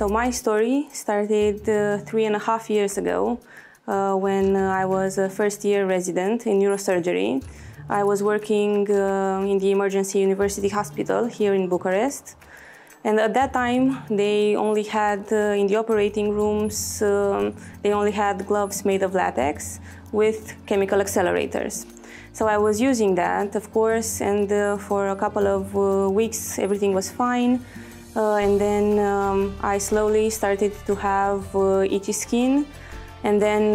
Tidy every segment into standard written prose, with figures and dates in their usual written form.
So my story started 3.5 years ago when I was a first-year resident in neurosurgery. I was working in the emergency university hospital here in Bucharest. And at that time, they only had, in the operating rooms, they only had gloves made of latex with chemical accelerators. So I was using that, of course, and for a couple of weeks, everything was fine. And then I slowly started to have itchy skin. And then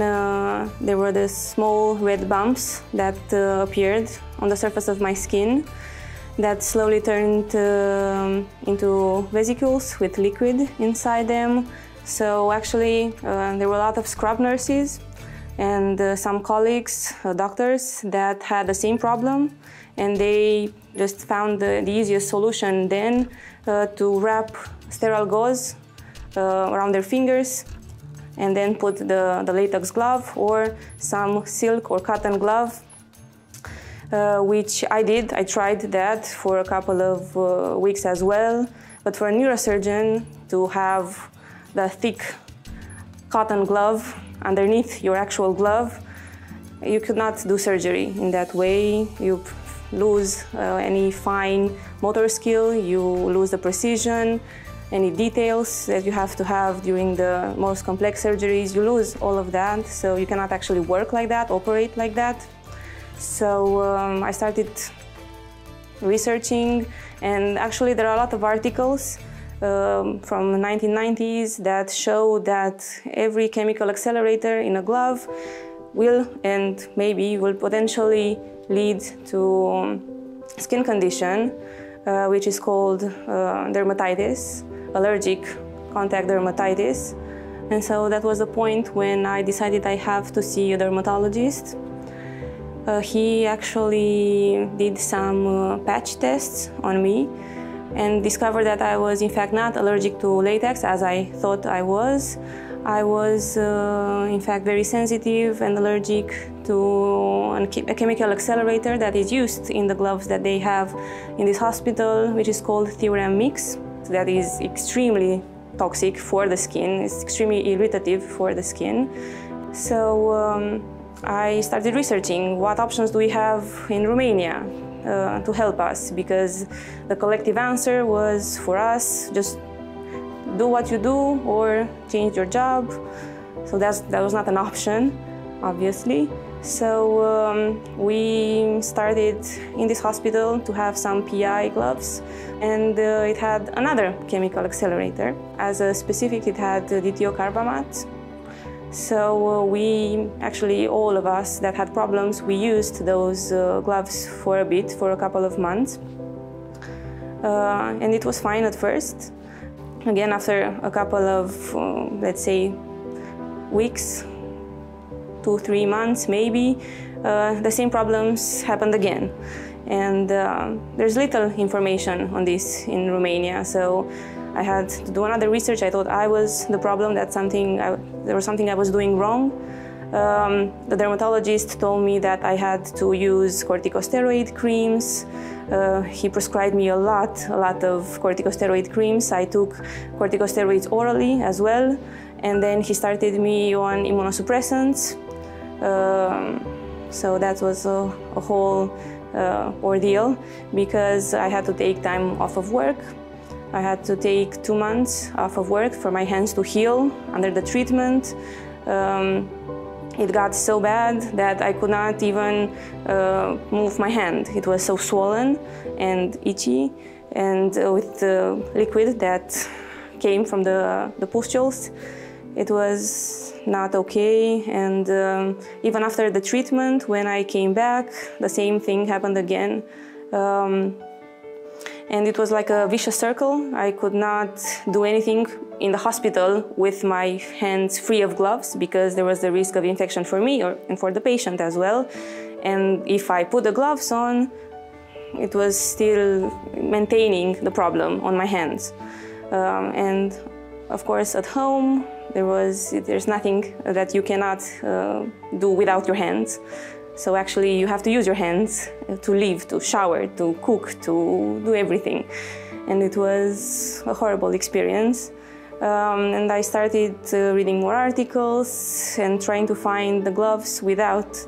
there were the small red bumps that appeared on the surface of my skin that slowly turned into vesicles with liquid inside them. So actually, there were a lot of scrub nurses and some colleagues, doctors, that had the same problem. And they just found the easiest solution then to wrap sterile gauze around their fingers and then put the latex glove or some silk or cotton glove, which I did. I tried that for a couple of weeks as well. But for a neurosurgeon to have the thick cotton glove underneath your actual glove, you could not do surgery in that way. You lose any fine motor skill, you lose the precision, any details that you have to have during the most complex surgeries, you lose all of that, so you cannot actually work like that, operate like that. So I started researching, and actually there are a lot of articles from the 1990s that show that every chemical accelerator in a glove will and maybe will potentially lead to skin condition, which is called dermatitis, allergic contact dermatitis. And so that was the point when I decided I have to see a dermatologist. He actually did some patch tests on me and discovered that I was in fact not allergic to latex as I thought I was. I was in fact very sensitive and allergic to a chemical accelerator that is used in the gloves that they have in this hospital, which is called Thiouram mix. That is extremely toxic for the skin, it's extremely irritative for the skin. So I started researching what options do we have in Romania to help us, because the collective answer was for us just do what you do or change your job. So that was not an option, obviously. So we started in this hospital to have some PI gloves, and it had another chemical accelerator. As a specific, it had dithiocarbamat. So we actually, all of us that had problems, we used those gloves for a bit, for a couple of months. And it was fine at first. Again, after a couple of, let's say, weeks, 2-3 months maybe, the same problems happened again. And there's little information on this in Romania, so I had to do another research. I thought I was the problem, that there was something I was doing wrong. The dermatologist told me that I had to use corticosteroid creams. He prescribed me a lot of corticosteroid creams. I took corticosteroids orally as well, and then he started me on immunosuppressants. So that was a whole ordeal, because I had to take time off of work. I had to take 2 months off of work for my hands to heal under the treatment. It got so bad that I could not even move my hand. It was so swollen and itchy, and with the liquid that came from the pustules, it was not okay. And even after the treatment, when I came back, the same thing happened again. And it was like a vicious circle. I could not do anything in the hospital with my hands free of gloves, because there was the risk of infection for me and for the patient as well. And if I put the gloves on, it was still maintaining the problem on my hands. And of course, at home, there's nothing that you cannot do without your hands. So actually you have to use your hands to live, to shower, to cook, to do everything. And it was a horrible experience. And I started reading more articles and trying to find the gloves without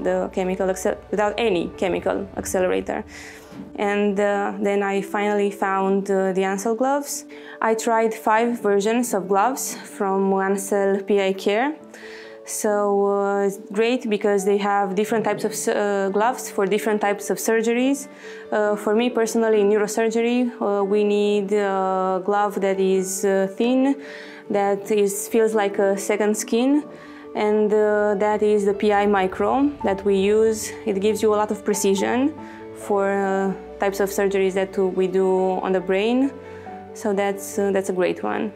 any chemical accelerator. And then I finally found the Ansell gloves. I tried 5 versions of gloves from Ansell PI-KARE. So it's great because they have different types of gloves for different types of surgeries. For me personally, in neurosurgery, we need a glove that is thin, that feels like a second skin, and that is the PI Micro that we use. It gives you a lot of precision for types of surgeries that we do on the brain. So that's a great one.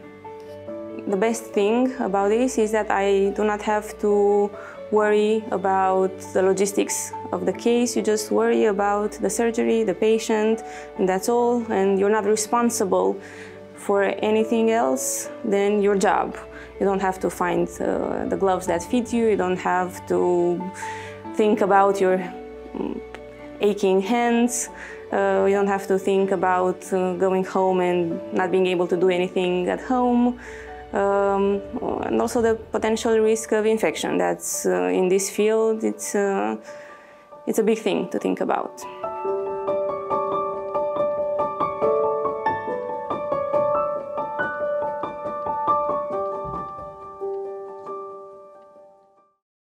The best thing about this is that I do not have to worry about the logistics of the case. You just worry about the surgery, the patient, and that's all. And you're not responsible for anything else than your job. You don't have to find the gloves that fit you. You don't have to think about your aching hands. You don't have to think about going home and not being able to do anything at home. And also the potential risk of infection. That's in this field, it's a big thing to think about.